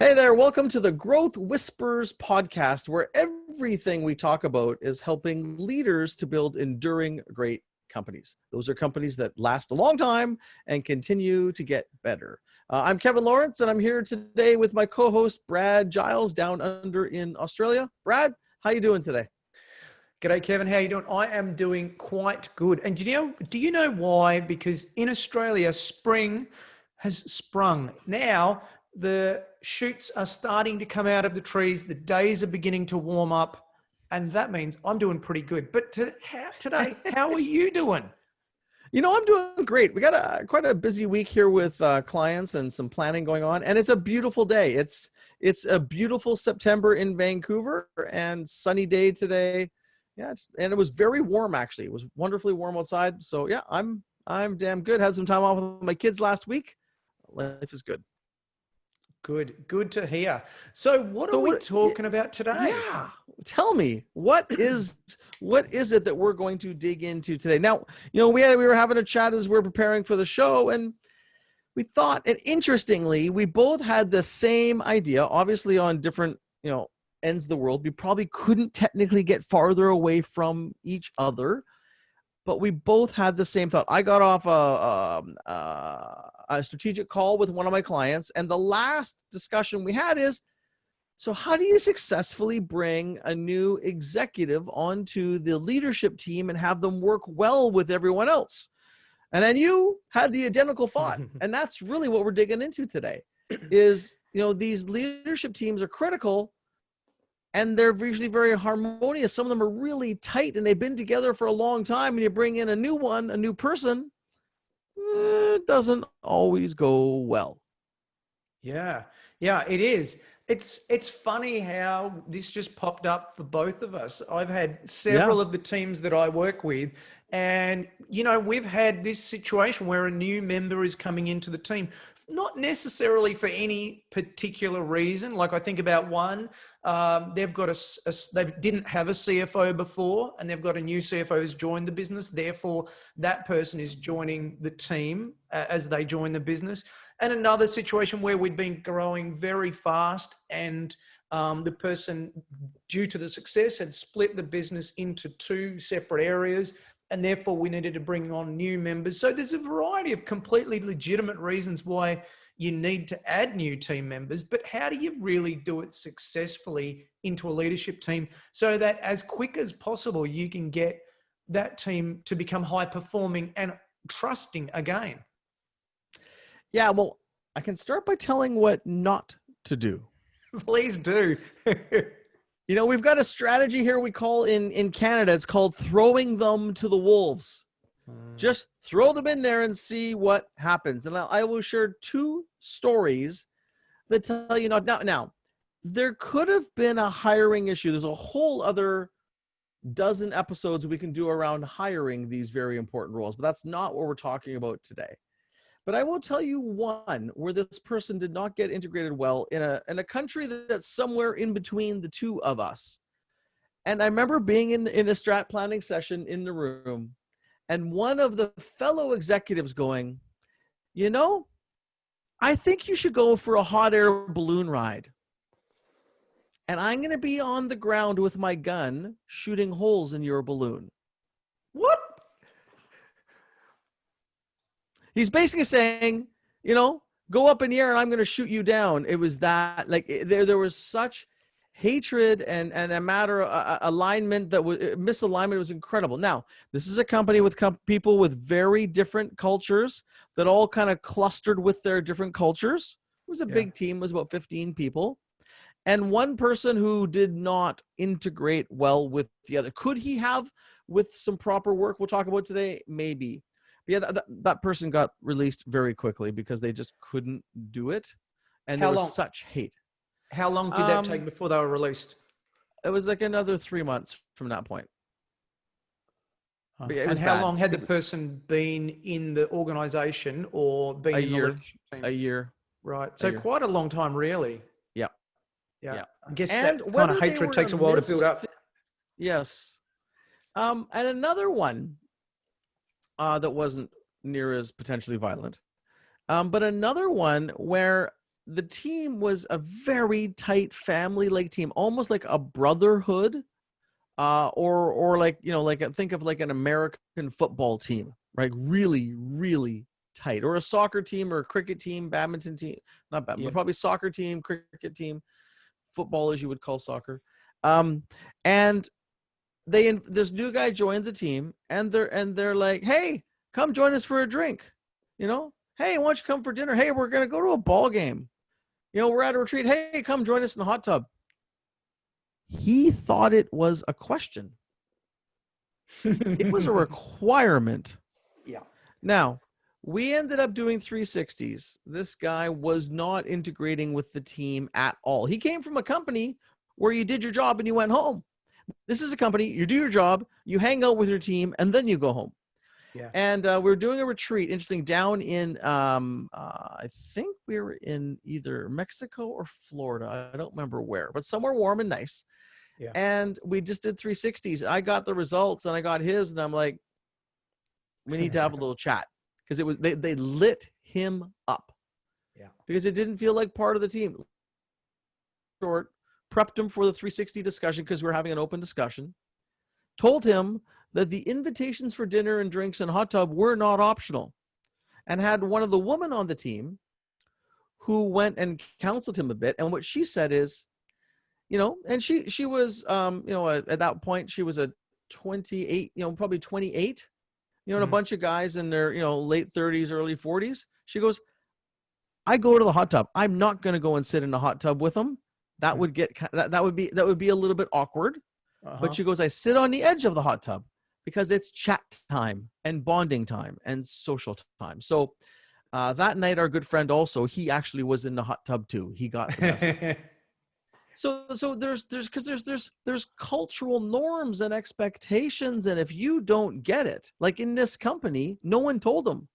Hey there, welcome to the Growth Whisperers Podcast, where everything we talk about is helping leaders to build enduring great companies. Those are companies that last a long time and continue to get better. I'm Kevin Lawrence, and I'm here today with my co-host, Brad Giles, down under in Australia. Brad, how you doing today? G'day, Kevin. How you doing? I am doing quite good. And do you know why? Because in Australia, spring has sprung. Now, the shoots are starting to come out of the trees. The days are beginning to warm up. And that means I'm doing pretty good. But today, how are you doing? You know, I'm doing great. We got quite a busy week here with clients and some planning going on. And it's a beautiful day. It's a beautiful September in Vancouver and sunny day today. Yeah, and it was very warm, actually. It was wonderfully warm outside. So yeah, I'm damn good. Had some time off with my kids last week. Life is good. Good to hear. So what are we talking about today? Yeah, tell me, what is it that we're going to dig into today? Now, you know, we were having a chat as we were preparing for the show, and we thought, and interestingly, we both had the same idea, obviously on different, ends of the world. We probably couldn't technically get farther away from each other, but we both had the same thought. I got off a strategic call with one of my clients, and the last discussion we had is, so how do you successfully bring a new executive onto the leadership team and have them work well with everyone else? And then you had the identical thought. And that's really what we're digging into today is, these leadership teams are critical, and they're usually very harmonious. Some of them are really tight and they've been together for a long time, and you bring in a new person, it doesn't always go well. Yeah, it is. It's funny how this just popped up for both of us. I've had several of the teams that I work with, and we've had this situation where a new member is coming into the team, not necessarily for any particular reason. Like I think about one, they've got they didn't have a CFO before, and they've got a new CFO who's joined the business. Therefore, that person is joining the team as they join the business. And another situation where we'd been growing very fast, and the person, due to the success, had split the business into two separate areas, and therefore we needed to bring on new members. So there's a variety of completely legitimate reasons why you need to add new team members, but how do you really do it successfully into a leadership team so that as quick as possible, you can get that team to become high performing and trusting again? Yeah, well, I can start by telling what not to do. Please do. We've got a strategy here we call in Canada, it's called throwing them to the wolves. Just throw them in there and see what happens. And I will share two stories that tell you now, there could have been a hiring issue. There's a whole other dozen episodes we can do around hiring these very important roles, but that's not what we're talking about today. But I will tell you one where this person did not get integrated well in a country that's somewhere in between the two of us. And I remember being in a strat planning session in the room, and one of the fellow executives going, I think you should go for a hot air balloon ride. And I'm going to be on the ground with my gun shooting holes in your balloon. What? He's basically saying, go up in the air and I'm going to shoot you down. It was that, there was such hatred and a matter of alignment that was misalignment. It was incredible. Now, this is a company with people with very different cultures that all kind of clustered with their different cultures. It was a big team. It was about 15 people. And one person who did not integrate well with the other. Could he have with some proper work we'll talk about today? Maybe. But yeah, that person got released very quickly because they just couldn't do it. And there was such hate. How long did that take before they were released? It was like another 3 months from that point. And how long had the person been in the organization or been in the leadership team? A year. Right. So quite a long time, really. Yeah. I guess that kind of hatred takes a while to build up. Yes. And another one that wasn't near as potentially violent, but another one where the team was a very tight family-like team, almost like a brotherhood, or like, think of like an American football team, right? Really, really tight, or a soccer team, or a cricket team, badminton team, not badminton, but probably soccer team, cricket team, football as you would call soccer. And this new guy joined the team, and they're like, hey, come join us for a drink. Hey, why don't you come for dinner? Hey, we're going to go to a ball game. We're at a retreat. Hey, come join us in the hot tub. He thought it was a question. It was a requirement. Yeah. Now, we ended up doing 360s. This guy was not integrating with the team at all. He came from a company where you did your job and you went home. This is a company, you do your job, you hang out with your team, and then you go home. Yeah. And we're doing a retreat, interesting, down in, I think we were in either Mexico or Florida. I don't remember where, but somewhere warm and nice. Yeah. And we just did 360s. I got the results and I got his, and I'm like, we need to have a little chat, because they lit him up. Yeah. Because it didn't feel like part of the team. Short, prepped him for the 360 discussion because we were having an open discussion. Told him that the invitations for dinner and drinks and hot tub were not optional, and had one of the women on the team who went and counseled him a bit. And what she said is, and she was, at that point, she was a 28, probably 28, and a bunch of guys in their, late 30s, early 40s. She goes, I go to the hot tub. I'm not going to go and sit in a hot tub with them. That would get, that would be a little bit awkward. But she goes, I sit on the edge of the hot tub because it's chat time and bonding time and social time. So that night, our good friend also, he actually was in the hot tub too. He got the message. So there's cultural norms and expectations, and if you don't get it, like in this company, no one told them.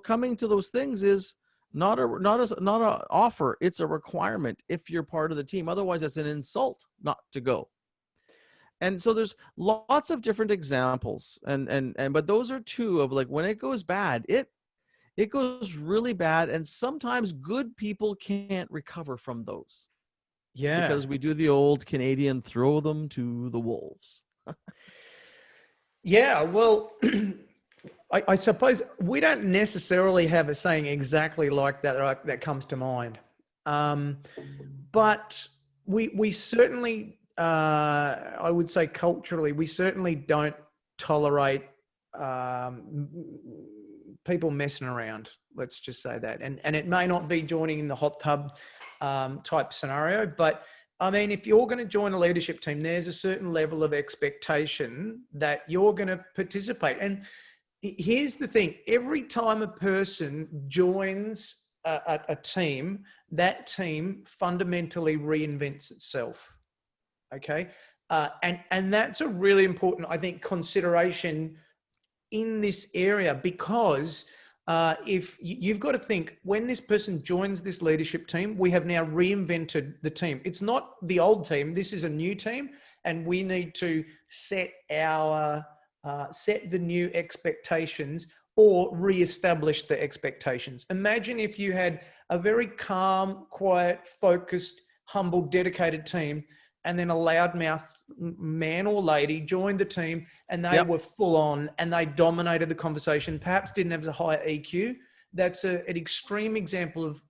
Coming to those things is not a offer; it's a requirement if you're part of the team. Otherwise, it's an insult not to go. And so there's lots of different examples, but those are two of, like, when it goes bad, it goes really bad, and sometimes good people can't recover from those. Yeah. Because we do the old Canadian throw them to the wolves. Yeah, well, I suppose we don't necessarily have a saying exactly like that that comes to mind. But we certainly, I would say culturally, we certainly don't tolerate people messing around. Let's just say that. And it may not be joining in the hot tub type scenario, but I mean, if you're going to join a leadership team, there's a certain level of expectation that you're going to participate. And here's the thing: every time a person joins a team, that team fundamentally reinvents itself. Okay. And that's a really important, I think, consideration in this area, because if you've got to think, when this person joins this leadership team, we have now reinvented the team. It's not the old team. This is a new team, and we need to set the new expectations or reestablish the expectations. Imagine if you had a very calm, quiet, focused, humble, dedicated team, and then a loudmouth man or lady joined the team, and they were full on and they dominated the conversation, perhaps didn't have a high EQ. That's an extreme example of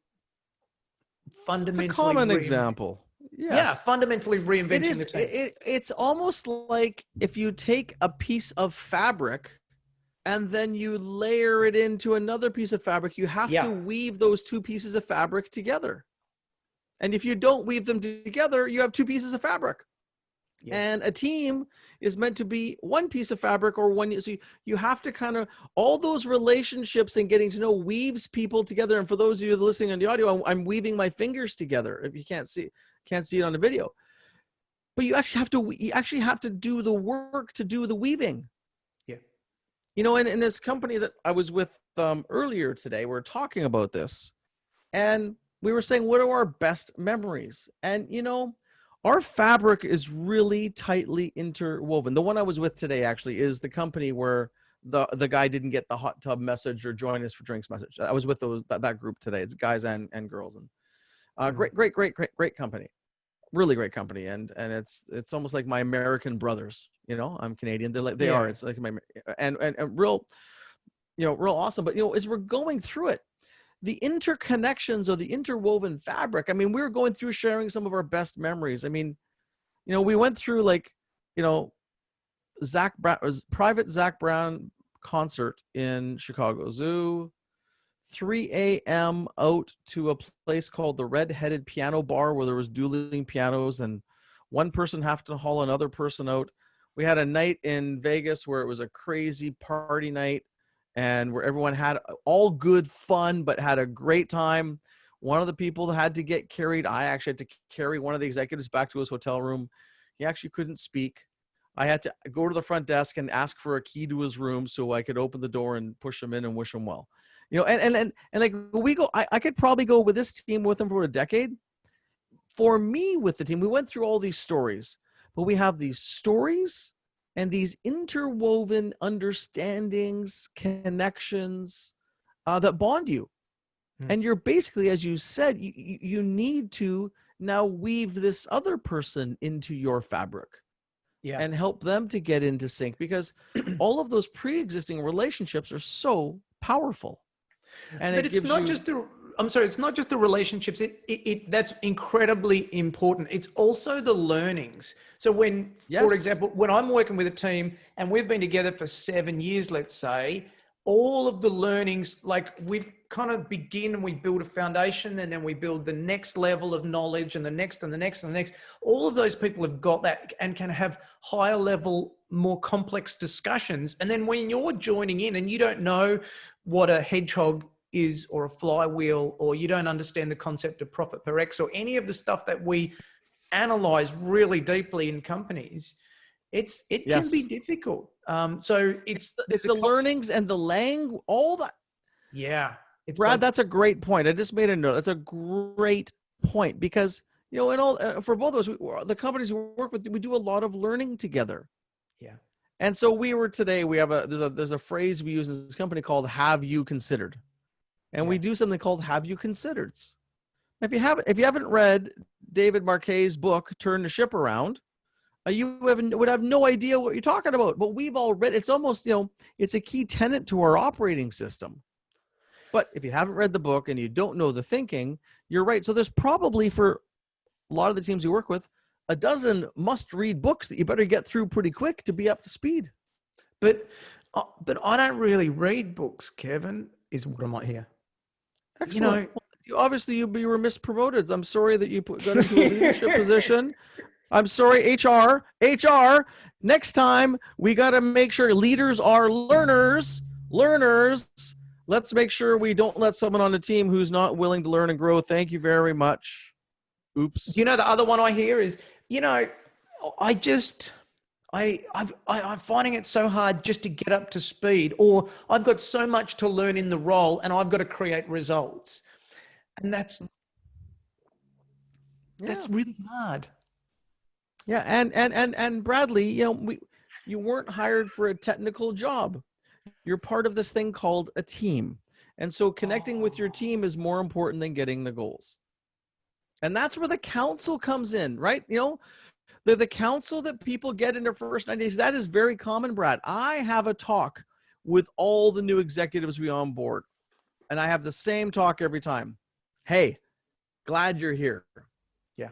fundamentally... It's a common example. Yes. Yeah, fundamentally reinventing the team. It's almost like if you take a piece of fabric and then you layer it into another piece of fabric, you have to weave those two pieces of fabric together. And if you don't weave them together, you have two pieces of fabric. Yeah. And a team is meant to be one piece of fabric, or one. So you have to kind of, all those relationships and getting to know weaves people together. And for those of you listening on the audio, I'm weaving my fingers together. If you can't see it on the video, but you actually have to do the work to do the weaving. Yeah. And in this company that I was with earlier today, we're talking about this, and we were saying, what are our best memories? And, our fabric is really tightly interwoven. The one I was with today actually is the company where the guy didn't get the hot tub message or join us for drinks message. I was with that group today. It's guys and girls, and great company, really great company. And it's almost like my American brothers. I'm Canadian. They are. It's like and real, real awesome. But as we're going through it, the interconnections or the interwoven fabric. I mean, we were going through sharing some of our best memories. I mean, we went through private Zach Brown concert in Chicago Zoo, 3 a.m. out to a place called the Red-Headed Piano Bar where there was dueling pianos and one person having to haul another person out. We had a night in Vegas where it was a crazy party night and where everyone had all good fun, but had a great time. One of the people had to get carried. I actually had to carry one of the executives back to his hotel room. He actually couldn't speak. I had to go to the front desk and ask for a key to his room so I could open the door and push him in and wish him well. And like we go, I could probably go with this team with him for a decade. For me with the team, we went through all these stories, but we have these stories and these interwoven understandings, connections that bond you. And you're basically, as you said, you need to now weave this other person into your fabric. Yeah. And help them to get into sync, because all of those pre-existing relationships are so powerful. But it's not just the relationships. That's incredibly important. It's also the learnings. So for example, when I'm working with a team and we've been together for 7 years, let's say, all of the learnings, like we kind of begin and we build a foundation and then we build the next level of knowledge and the next and the next and the next. All of those people have got that and can have higher level, more complex discussions. And then when you're joining in and you don't know what a hedgehog is or a flywheel, or you don't understand the concept of profit per X or any of the stuff that we analyze really deeply in companies, it can be difficult. So it's the learnings and the all that. Yeah. Brad, that's a great point. I just made a note. That's a great point because, for both of us, the companies we work with, we do a lot of learning together. Yeah. And so there's a phrase we use in this company called "Have you considered?" And we do something called "Have you considered?" If you haven't read David Marquet's book, Turn the Ship Around, you would have no idea what you're talking about. But we've all read. It's almost, it's a key tenet to our operating system. But if you haven't read the book and you don't know the thinking, you're right. So there's probably, for a lot of the teams you work with, a dozen must-read books that you better get through pretty quick to be up to speed. But I don't really read books, Kevin, is what I might hear. Excellent. Obviously, you were mispromoted. I'm sorry that you got into a leadership position. I'm sorry, HR. Next time, we got to make sure leaders are learners. Let's make sure we don't let someone on the team who's not willing to learn and grow. Thank you very much. Oops. The other one I hear is, I'm finding it so hard just to get up to speed, or I've got so much to learn in the role and I've got to create results. And that's really hard. Yeah. And Bradley, you weren't hired for a technical job. You're part of this thing called a team. And so connecting with your team is more important than getting the goals. And that's where the counsel comes in, right? The counsel that people get in their first 90 days, that is very common, Brad. I have a talk with all the new executives we onboard, and I have the same talk every time. Hey, glad you're here. Yeah.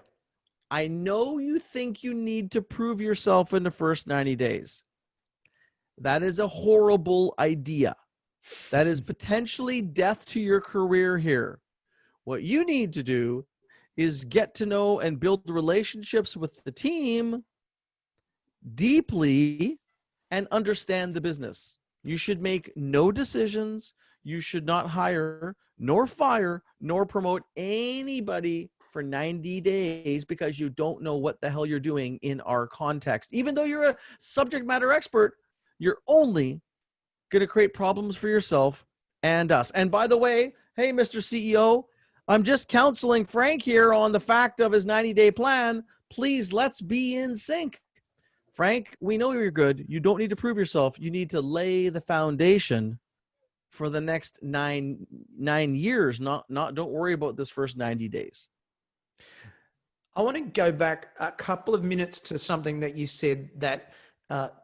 I know you think you need to prove yourself in the first 90 days. That is a horrible idea. That is potentially death to your career here. What you need to do is get to know and build relationships with the team deeply and understand the business. You should make no decisions. You should not hire, nor fire, nor promote anybody for 90 days because you don't know what the hell you're doing in our context. Even though you're a subject matter expert, you're only going to create problems for yourself and us. And by the way, hey, Mr. CEO, I'm just counseling Frank here on the fact of his 90-day plan. Please, let's be in sync. Frank, we know you're good. You don't need to prove yourself. You need to lay the foundation for the next nine years. Not don't worry about this first 90 days. I want to go back a couple of minutes to something that you said that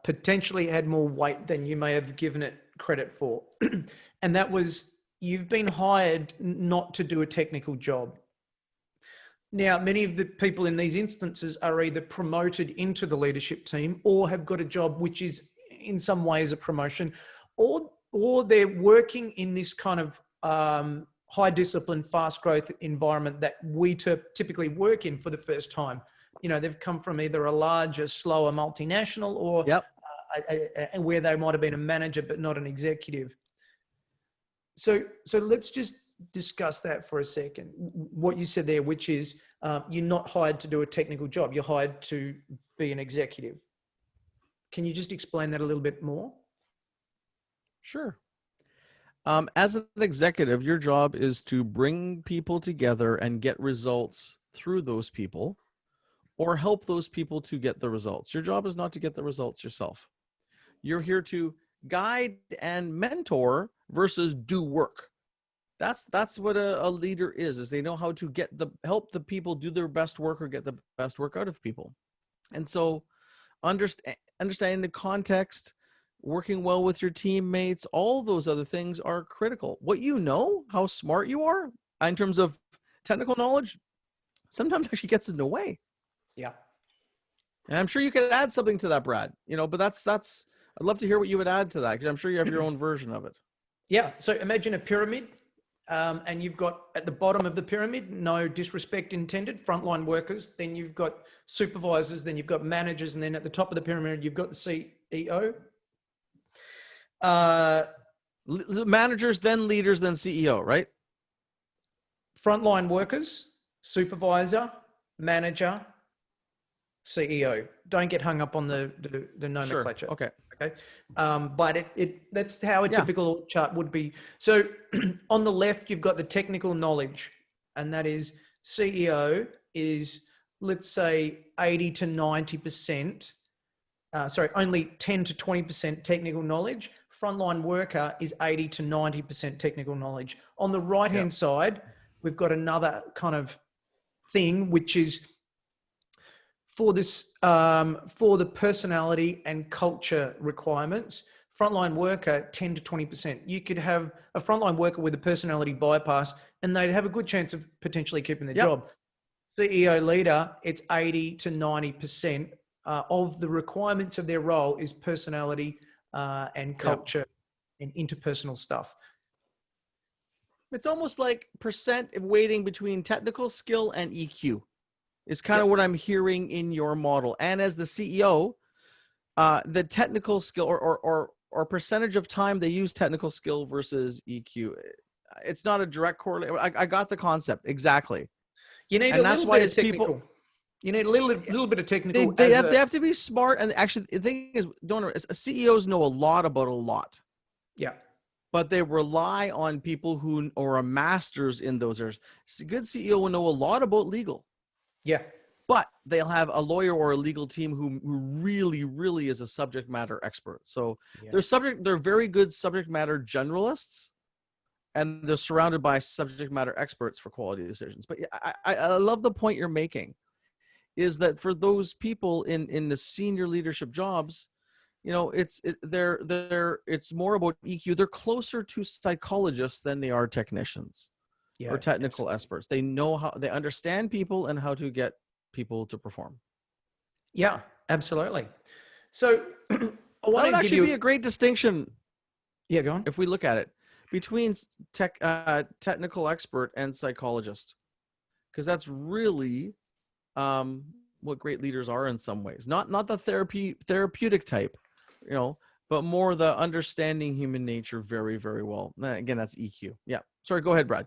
potentially had more weight than you may have given it credit for. And that was, you've been hired not to do a technical job. Now, many of the people in these instances are either promoted into the leadership team or have got a job which is in some ways a promotion, or they're working in this kind of high discipline, fast growth environment that we typically work in for the first time. You know, they've come from either a larger, slower multinational or where they might have been a manager but not an executive. So let's just discuss that for a second. What you said there, which is you're not hired to do a technical job, you're hired to be an executive. Can you just explain that a little bit more? Sure. As an executive, your job is to bring people together and get results through those people, or help those people to get the results. Your job is not to get the results yourself. You're here to guide and mentor versus do work. That's what a leader is they know how to help the people do their best work or get the best work out of people. And so understanding the context, working well with your teammates, all those other things are critical. What you know, how smart you are in terms of technical knowledge, sometimes actually gets in the way. Yeah. And I'm sure you could add something to that, Brad, but that's, I'd love to hear what you would add to that, because I'm sure you have your own version of it. Yeah. So imagine a pyramid, and you've got at the bottom of the pyramid, no disrespect intended, frontline workers. Then you've got supervisors, then you've got managers. And then at the top of the pyramid, you've got the CEO. Managers, then leaders, then CEO, right? Frontline workers, supervisor, manager, CEO. Don't get hung up on the nomenclature. Sure. Okay. But that's how a typical chart would be. So on the left, you've got the technical knowledge, and that is CEO is, let's say, 80 to 90%. Only 10 to 20% technical knowledge. Frontline worker is 80 to 90% technical knowledge. On the right-hand side, we've got another kind of thing, which is for this, for the personality and culture requirements. Frontline worker, 10 to 20%. You could have a frontline worker with a personality bypass, and they'd have a good chance of potentially keeping their job. CEO leader, it's 80 to 90%. Of the requirements of their role is personality and culture and interpersonal stuff. It's almost like percent weighting between technical skill and EQ is kind of what I'm hearing in your model. And as the CEO, the technical skill or percentage of time they use technical skill versus EQ, it's not a direct correlation. I got the concept. Exactly. You need a little bit of technical. You need a little bit of technical. They have to be smart. And actually, the thing is, CEOs know a lot about a lot. Yeah. But they rely on people who are masters in those areas. A good CEO will know a lot about legal. Yeah. But they'll have a lawyer or a legal team who really, really is a subject matter expert. So they're very good subject matter generalists, and they're surrounded by subject matter experts for quality decisions. But I love the point you're making, is that for those people in the senior leadership jobs, it's more about EQ. They're closer to psychologists than they are technicians or technical experts. They know how, they understand people and how to get people to perform. Yeah, absolutely. So I want that would actually be a great distinction. Yeah, go on. If we look at it between technical expert and psychologist, because that's really what great leaders are in some ways. Not the therapeutic type, but more the understanding human nature very, very well. Again, that's EQ. Yeah. Sorry, go ahead, Brad.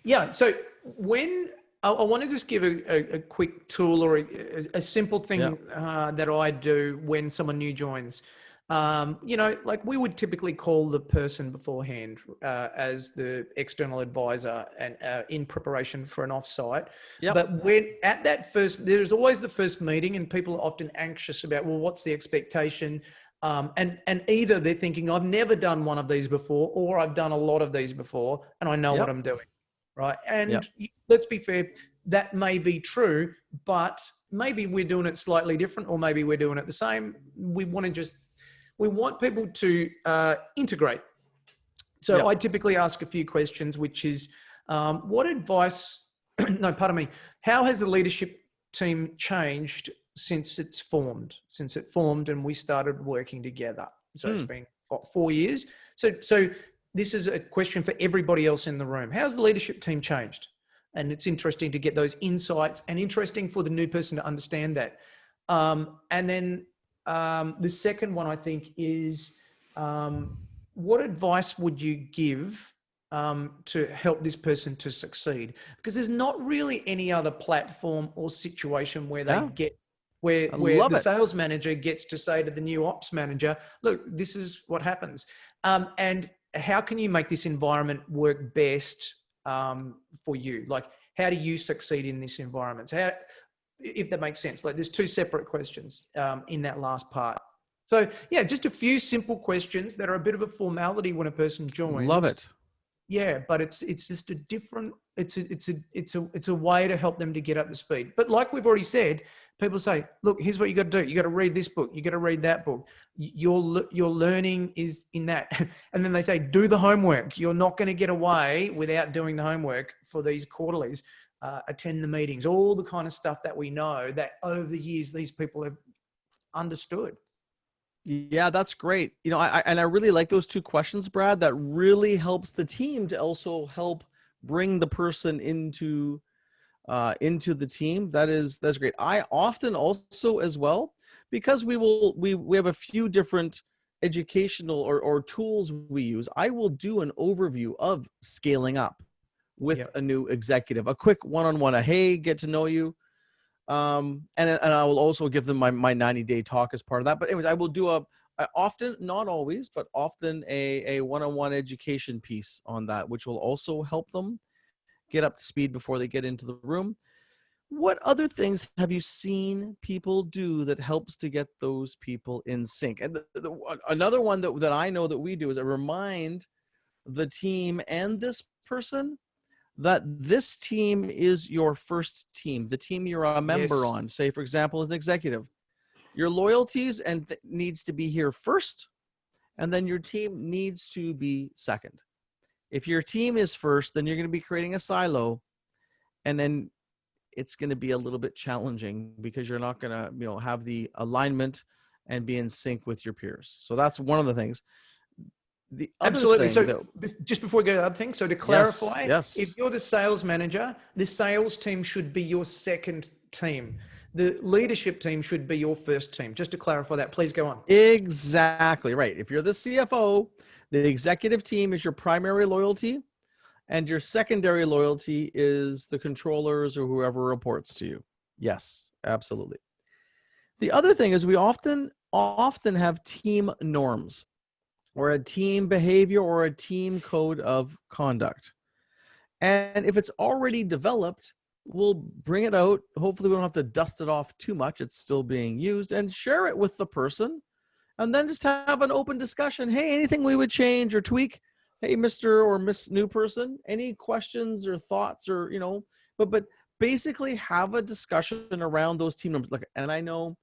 Yeah. So when I want to just give a quick tool or a simple thing that I do when someone new joins. like we would typically call the person beforehand as the external advisor and in preparation for an offsite. Yep. But when at that first, there's always the first meeting, and people are often anxious about, well, what's the expectation? And either they're thinking, I've never done one of these before, or I've done a lot of these before, and I know what I'm doing, right? And let's be fair, that may be true, but maybe we're doing it slightly different, or maybe we're doing it the same. We want people to integrate. So I typically ask a few questions, which is, what advice, how has the leadership team changed since it formed and we started working together? So it's been 4 years. So this is a question for everybody else in the room. How's the leadership team changed? And it's interesting to get those insights, and interesting for the new person to understand that. And then the second one, I think, is what advice would you give to help this person to succeed? Because there's not really any other platform or situation where they get where the sales manager gets to say to the new ops manager, look, this is what happens. And how can you make this environment work best for you? Like, how do you succeed in this environment? How, if that makes sense. Like, there's two separate questions in that last part. So yeah, just a few simple questions that are a bit of a formality when a person joins. Love it. Yeah, but it's just a different. It's a way to help them to get up to speed. But like we've already said, people say, look, here's what you got to do. You got to read this book. You got to read that book. Your learning is in that. And then they say, do the homework. You're not going to get away without doing the homework for these quarterlies. Attend the meetings, all the kind of stuff that we know that over the years these people have understood. Yeah, that's great. I really like those two questions, Brad. That really helps the team to also help bring the person into the team. That's great. I often also as well, because we have a few different educational or tools we use. I will do an overview of scaling up with a new executive, a quick one-on-one, hey, get to know you. And I will also give them my 90-day talk as part of that. But anyways, I will do often, not always, but often a one-on-one education piece on that, which will also help them get up to speed before they get into the room. What other things have you seen people do that helps to get those people in sync? And another one that I know that we do is I remind the team and this person that this team is your first team, the team you're a member on. Say, for example, as an executive, your loyalties needs to be here first, and then your team needs to be second. If your team is first, then you're going to be creating a silo, and then it's going to be a little bit challenging because you're not going to, have the alignment and be in sync with your peers. So that's one of the things. Absolutely. So just before we go to the other thing, so to clarify, yes. If you're the sales manager, the sales team should be your second team. The leadership team should be your first team. Just to clarify that, please go on. Exactly right. If you're the CFO, the executive team is your primary loyalty, and your secondary loyalty is the controllers or whoever reports to you. Yes, absolutely. The other thing is we often have team norms, or a team behavior, or a team code of conduct. And if it's already developed, we'll bring it out. Hopefully we don't have to dust it off too much. It's still being used, and share it with the person. And then just have an open discussion. Hey, anything we would change or tweak? Hey, Mr. or Miss New Person, any questions or thoughts, or, but basically have a discussion around those team members. Look, and I know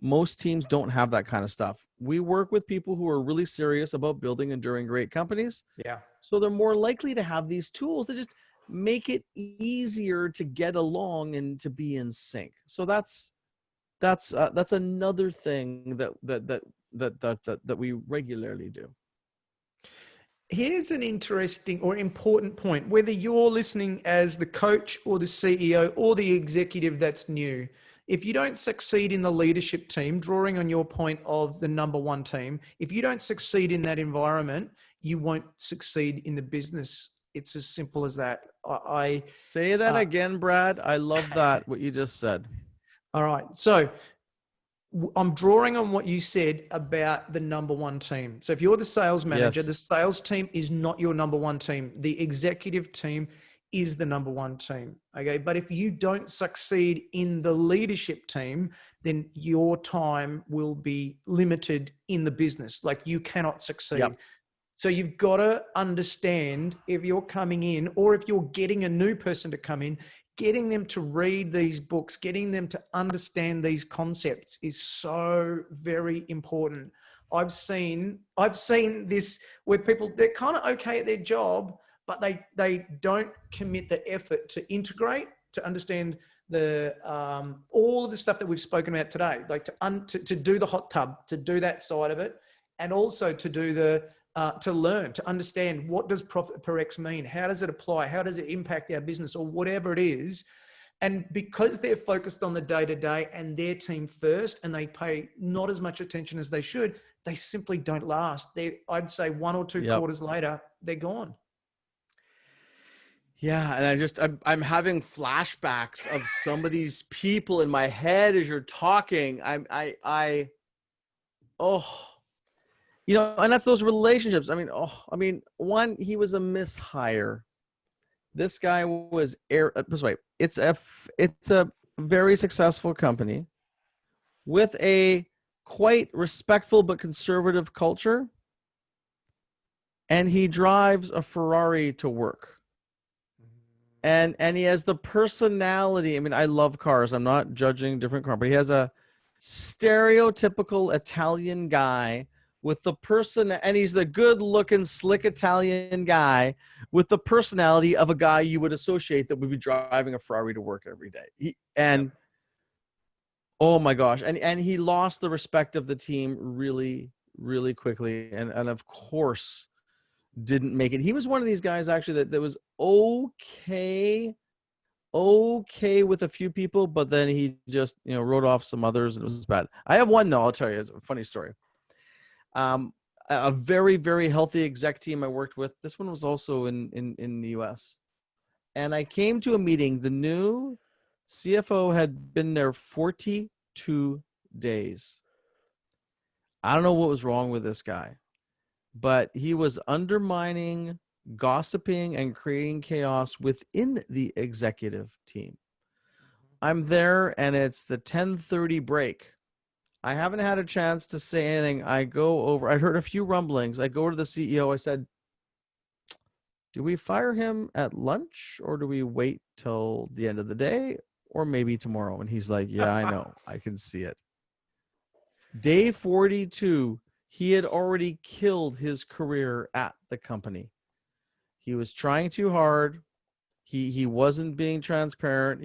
most teams don't have that kind of stuff. We work with people who are really serious about building enduring great companies. Yeah. So they're more likely to have these tools that just make it easier to get along and to be in sync. So that's another thing that we regularly do. Here's an interesting or important point. Whether you're listening as the coach or the CEO or the executive that's new, if you don't succeed in the leadership team, drawing on your point of the number one team, if you don't succeed in that environment, you won't succeed in the business. It's as simple as that. I say that again, Brad. I love that, what you just said. All right. So I'm drawing on what you said about the number one team. So if you're the sales manager, Yes. the sales team is not your number one team. The executive team is the number one team. Okay. But if you don't succeed in the leadership team, then your time will be limited in the business. Like you cannot succeed. Yep. So you've got to understand, if you're coming in or if you're getting a new person to come in, getting them to read these books, getting them to understand these concepts is so very important. I've seen this where people, they're kind of okay at their job, but they don't commit the effort to integrate, to understand the all of the stuff that we've spoken about today, like to do the hot tub, to do that side of it, and also to do the to learn, to understand, what does profit per X mean? How does it apply? How does it impact our business, or whatever it is? And because they're focused on the day-to-day and their team first, and they pay not as much attention as they should, they simply don't last. I'd say 1 or 2 quarters later, they're gone. Yeah, and I'm having flashbacks of some of these people in my head as you're talking. And that's those relationships. One, he was a mishire. This guy was it's a very successful company with a quite respectful but conservative culture, and he drives a Ferrari to work. And he has the personality. I love cars. I'm not judging different cars, but he has a stereotypical Italian guy with the person, and he's the good-looking, slick Italian guy with the personality of a guy you would associate that would be driving a Ferrari to work every day. Oh my gosh, and he lost the respect of the team really, really quickly, and of course didn't make it. He was one of these guys actually that was okay with a few people, but then he just wrote off some others, and it was bad. I have one though, I'll tell you, it's a funny story. A very, very healthy exec team I worked with. This one was also in the US. And I came to a meeting. The new CFO had been there 42 days. I don't know what was wrong with this guy, but he was undermining, gossiping, and creating chaos within the executive team. I'm there, and it's the 10:30 break. I haven't had a chance to say anything. I heard a few rumblings. I go to the CEO. I said, do we fire him at lunch, or do we wait till the end of the day, or maybe tomorrow? And he's like, yeah, I know. I can see it. Day 42, he had already killed his career at the company. He was trying too hard. He wasn't being transparent.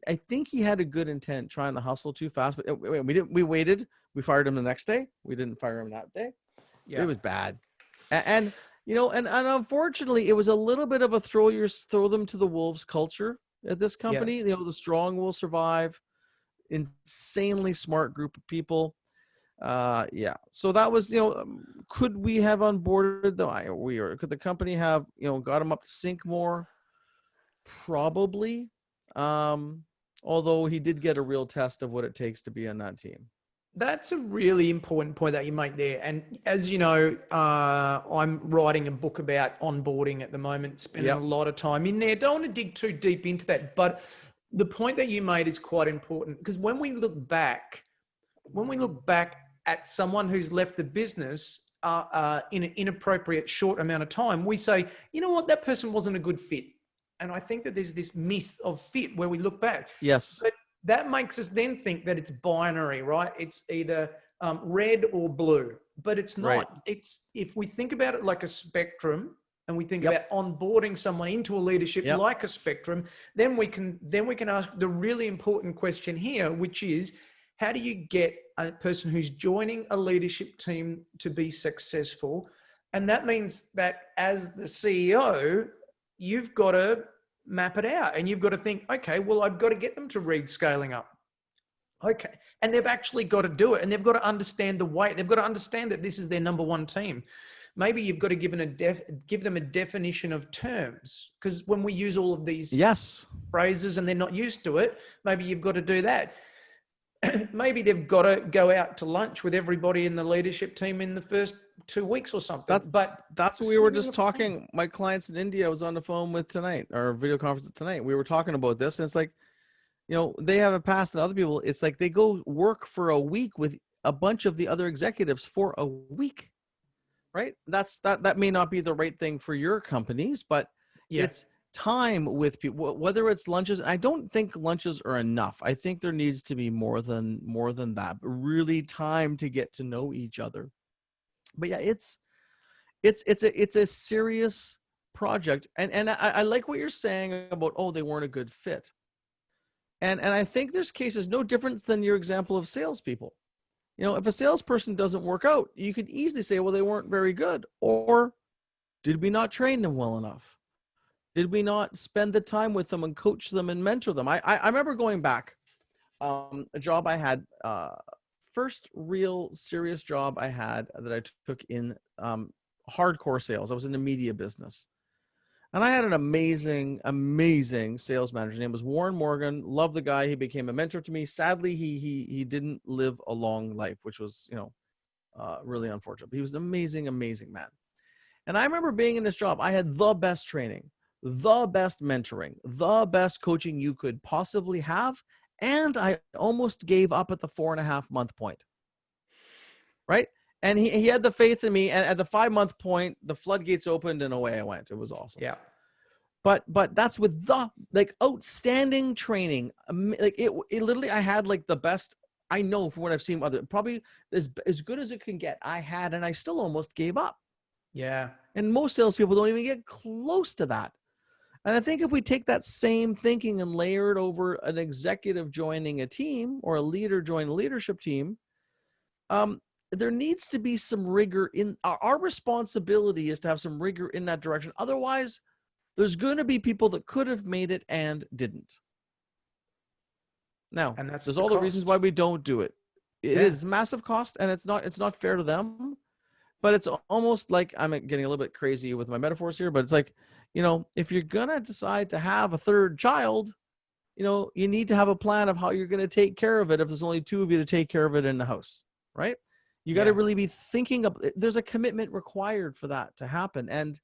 I think he had a good intent, trying to hustle too fast, but we waited. We fired him the next day. We didn't fire him that day. Yeah. It was bad. And unfortunately, it was a little bit of a throw them to the wolves culture at this company. Yeah. The strong will survive. Insanely smart group of people. So that was, could we have onboarded them? Could the company have, got them up to sync more? Probably. Although he did get a real test of what it takes to be on that team. That's a really important point that you make there. And as you know, I'm writing a book about onboarding at the moment, spending a lot of time in there. Don't want to dig too deep into that, but the point that you made is quite important, because when we look back at someone who's left the business in an inappropriate short amount of time, we say, you know what, that person wasn't a good fit. And I think that there's this myth of fit where we look back. Yes. But that makes us then think that it's binary, right? It's either red or blue, but it's not. Right. It's, if we think about it like a spectrum, and we think about onboarding someone into a leadership like a spectrum, then we can ask the really important question here, which is, how do you get a person who's joining a leadership team to be successful? And that means that as the CEO, you've got to map it out, and you've got to think, okay, well, I've got to get them to read Scaling Up. Okay. And they've actually got to do it, and they've got to understand the weight. They've got to understand that this is their number one team. Maybe you've got to give them a definition of terms, because when we use all of these phrases and they're not used to it, maybe you've got to do that. maybe they've got to go out to lunch with everybody in the leadership team in the first 2 weeks or something. That's what we were just talking. My clients in India I was on the phone with tonight, or video conference tonight. We were talking about this, and it's like, they have a past, and other people, it's like they go work for a week with a bunch of the other executives for a week, right? That may not be the right thing for your companies, but it's time with people, whether it's lunches. I don't think lunches are enough. I think there needs to be more than that, but really time to get to know each other. But yeah, it's a serious project. And I like what you're saying about, they weren't a good fit. And I think there's cases no different than your example of salespeople. If a salesperson doesn't work out, you could easily say, well, they weren't very good. Or did we not train them well enough? Did we not spend the time with them and coach them and mentor them? I remember going back, a job I had, first real serious job I had that I took in hardcore sales. I was in the media business. And I had an amazing, amazing sales manager. His name was Warren Morgan. Loved the guy. He became a mentor to me. Sadly, he didn't live a long life, which was, really unfortunate. But he was an amazing, amazing man. And I remember being in this job. I had the best training, the best mentoring, the best coaching you could possibly have. And I almost gave up at the 4.5-month point. Right? And he had the faith in me, and at the 5-month point, the floodgates opened and away I went. It was awesome. Yeah. But that's with the outstanding training. It literally, I had the best, I know from what I've seen, probably as good as it can get. I had, and I still almost gave up. Yeah. And most salespeople don't even get close to that. And I think if we take that same thinking and layer it over an executive joining a team, or a leader joining a leadership team, there needs to be some rigor in our responsibility is to have some rigor in that direction. Otherwise, there's going to be people that could have made it and didn't. Now, and there's all the reasons why we don't do it. It is massive cost, and it's not fair to them. But it's almost like, I'm getting a little bit crazy with my metaphors here, but it's like, if you're going to decide to have a third child, you need to have a plan of how you're going to take care of it if there's only 2 of you to take care of it in the house, right? You got to really be thinking of, there's a commitment required for that to happen. And,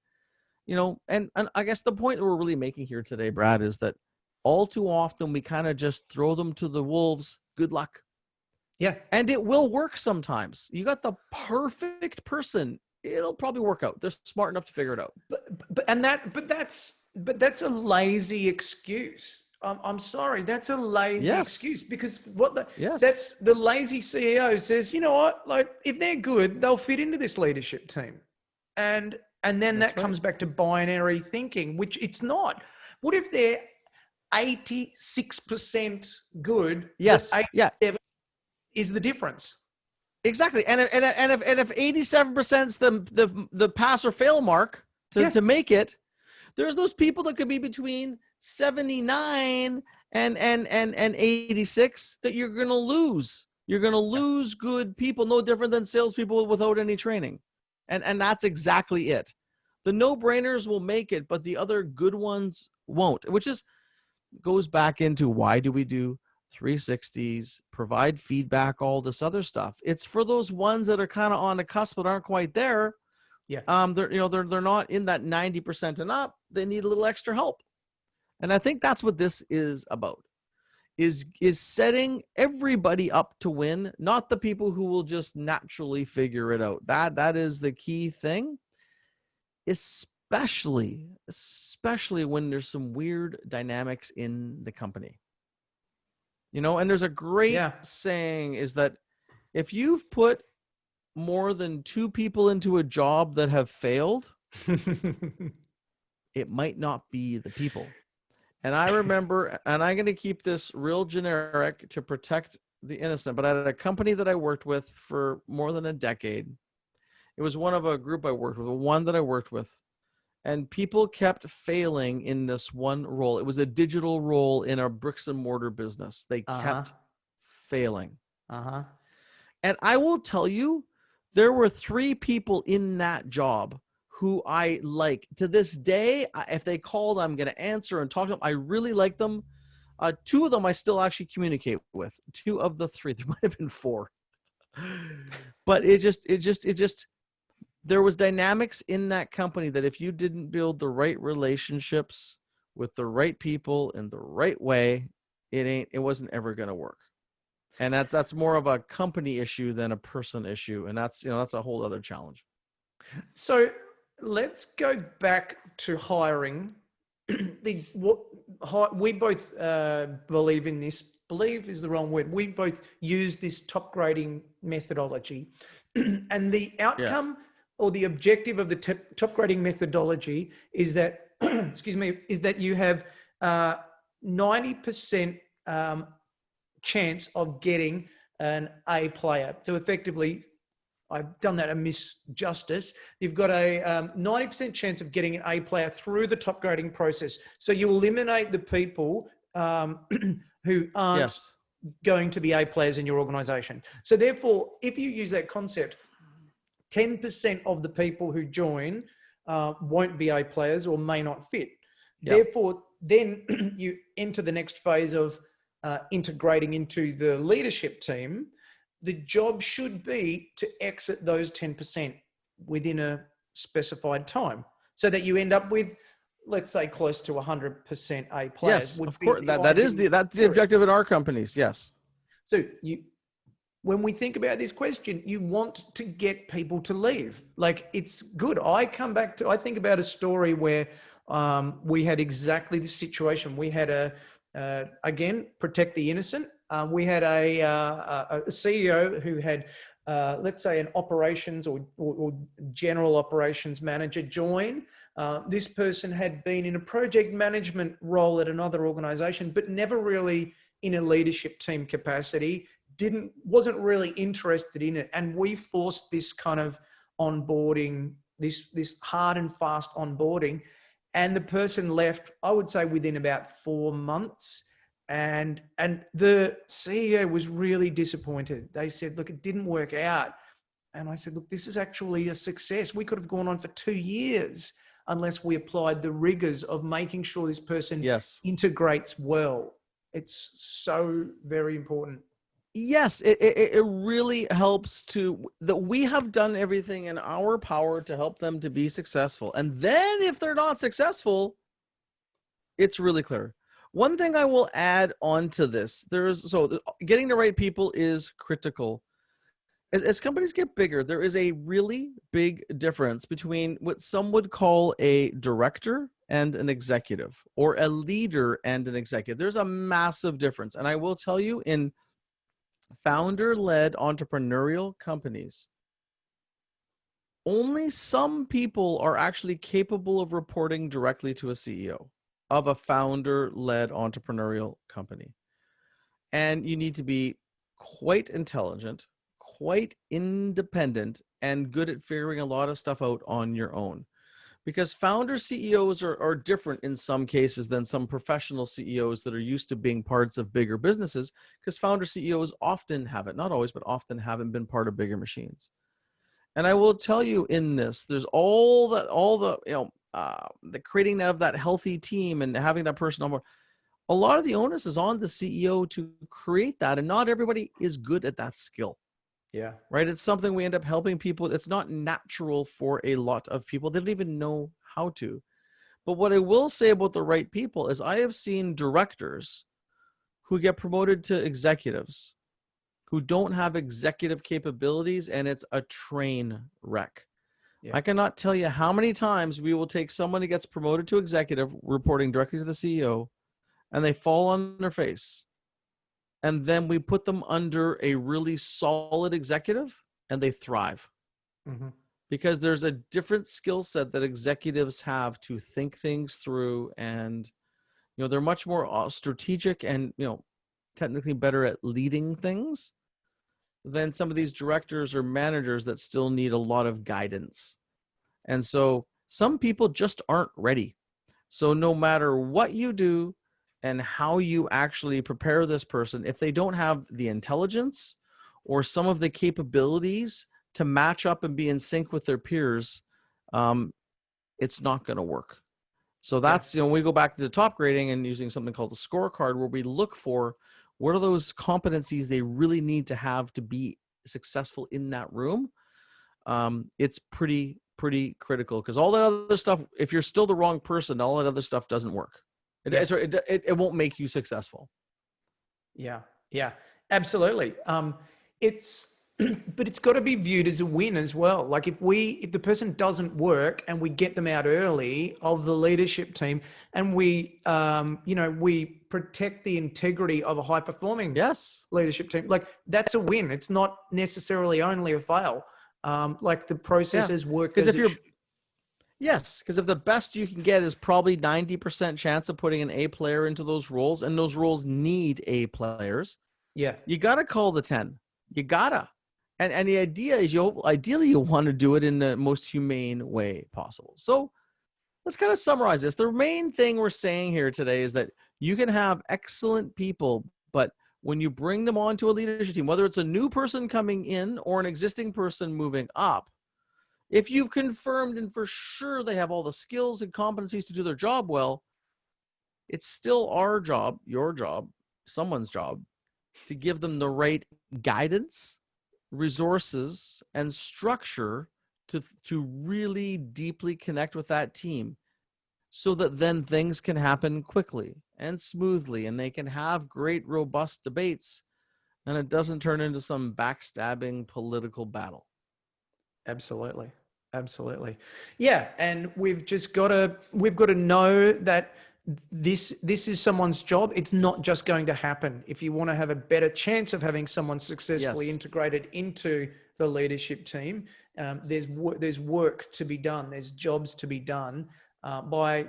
and I guess the point that we're really making here today, Brad, is that all too often we kind of just throw them to the wolves. Good luck. Yeah. And it will work sometimes. You got the perfect person. It'll probably work out. They're smart enough to figure it out. But that's a lazy excuse. I'm sorry, that's a lazy excuse, because that's the lazy CEO says, you know what, if they're good, they'll fit into this leadership team. And then that comes back to binary thinking, which it's not. What if they're 86% good? Yes. 87 is the difference. Exactly. And if 87% is the pass or fail mark to make it, there's those people that could be between 79 and 86 that you're going to lose. You're going to lose good people, no different than salespeople without any training. And that's exactly it. The no-brainers will make it, but the other good ones won't, which goes back into, why do we do 360s, provide feedback, all this other stuff? It's for those ones that are kind of on the cusp but aren't quite there. Yeah. They're not in that 90% and up. They need a little extra help. And I think that's what this is about, is setting everybody up to win, not the people who will just naturally figure it out. That is the key thing, especially when there's some weird dynamics in the company. And there's a great saying is that if you've put more than 2 people into a job that have failed, it might not be the people. And I remember, and I'm going to keep this real generic to protect the innocent, but I had a company that I worked with for more than a decade. It was one of a group I worked with, one that I worked with, and people kept failing in this one role. It was a digital role in a bricks and mortar business. They kept failing. And I will tell you, there were 3 people in that job who I like. To this day, if they called, I'm going to answer and talk to them. I really like them. Two of them I still actually communicate with. Two of the three. There might have been four. But there was dynamics in that company that if you didn't build the right relationships with the right people in the right way, it wasn't ever going to work. And that's more of a company issue than a person issue. And that's a whole other challenge. So let's go back to hiring. We both believe in this. Believe is the wrong word. We both use this top grading methodology, and the outcome or the objective of the top grading methodology is that, excuse me, is that you have 90% chance of getting an A player. So effectively, I've done that a misjustice. You've got a 90% chance of getting an A player through the top grading process. So you eliminate the people who aren't going to be A players in your organization. So therefore, if you use that concept, 10% of the people who join won't be A players or may not fit. Yep. Therefore, then you enter the next phase of integrating into the leadership team. The job should be to exit those 10% within a specified time so that you end up with, let's say, close to 100% A players. Yes, of course. That's the objective in our companies. Yes. So when we think about this question, you want to get people to leave. Like, it's good. I think about a story where we had exactly this situation. We had again, protect the innocent. We had a CEO who had, let's say, an operations or general operations manager join. This person had been in a project management role at another organization, but never really in a leadership team capacity, wasn't really interested in it. And we forced this kind of onboarding, this hard and fast onboarding. And the person left, I would say, within about 4 months. And the CEO was really disappointed. They said, look, it didn't work out. And I said, look, this is actually a success. We could have gone on for 2 years unless we applied the rigors of making sure this person integrates well. It's so very important. Yes, it really helps that we have done everything in our power to help them to be successful. And then if they're not successful, it's really clear. One thing I will add on to this, getting the right people is critical. As companies get bigger, there is a really big difference between what some would call a director and an executive, or a leader and an executive. There's a massive difference. And I will tell you, in founder-led entrepreneurial companies, only some people are actually capable of reporting directly to a CEO of a founder-led entrepreneurial company. And you need to be quite intelligent, quite independent, and good at figuring a lot of stuff out on your own. Because founder CEOs are different in some cases than some professional CEOs that are used to being parts of bigger businesses, because founder CEOs often haven't, not always, but often haven't been part of bigger machines. And I will tell you, in this, there's all the creating of that healthy team and having that person on board. A lot of the onus is on the CEO to create that, and not everybody is good at that skill. Yeah. Right. It's something we end up helping people. It's not natural for a lot of people. They don't even know how to. But what I will say about the right people is I have seen directors who get promoted to executives who don't have executive capabilities, and it's a train wreck. Yeah. I cannot tell you how many times we will take someone who gets promoted to executive, reporting directly to the CEO, and they fall on their face. And then we put them under a really solid executive, and they thrive. Mm-hmm. Because there's a different skill set that executives have to think things through, and they're much more strategic and technically better at leading things than some of these directors or managers that still need a lot of guidance. And so some people just aren't ready. So no matter what you do and how you actually prepare this person, if they don't have the intelligence or some of the capabilities to match up and be in sync with their peers, it's not going to work. So that's, we go back to the top grading and using something called the scorecard, where we look for what are those competencies they really need to have to be successful in that room. It's pretty critical, because all that other stuff, if you're still the wrong person, all that other stuff doesn't work. It won't make you successful. Yeah, absolutely. But it's got to be viewed as a win as well. Like if the person doesn't work and we get them out early of the leadership team, and we protect the integrity of a high performing leadership team, like that's a win. It's not necessarily only a fail. Like the processes work. Because if the best you can get is probably 90% chance of putting an A player into those roles, and those roles need A players. Yeah. You got to call the 10. You gotta. And the idea is ideally you want to do it in the most humane way possible. So let's kind of summarize this. The main thing we're saying here today is that you can have excellent people, but when you bring them onto a leadership team, whether it's a new person coming in or an existing person moving up, if you've confirmed and for sure they have all the skills and competencies to do their job well, it's still our job, your job, someone's job, to give them the right guidance, resources, and structure to really deeply connect with that team, so that then things can happen quickly and smoothly, and they can have great, robust debates, and it doesn't turn into some backstabbing political battle. Absolutely. Yeah. And we've got to know that this is someone's job. It's not just going to happen. If you want to have a better chance of having someone successfully integrated into the leadership team, there's work to be done. There's jobs to be done by,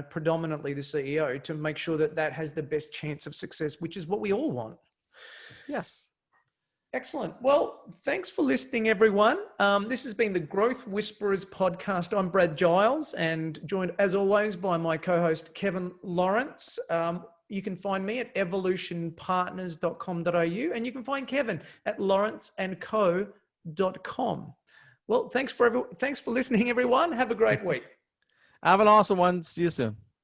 predominantly the CEO, to make sure that has the best chance of success, which is what we all want. Yes. Excellent. Well, thanks for listening, everyone. This has been the Growth Whisperers podcast. I'm Brad Giles, and joined, as always, by my co-host, Kevin Lawrence. You can find me at evolutionpartners.com.au, and you can find Kevin at lawrenceandco.com. Well, thanks for listening, everyone. Have a great week. Have an awesome one. See you soon.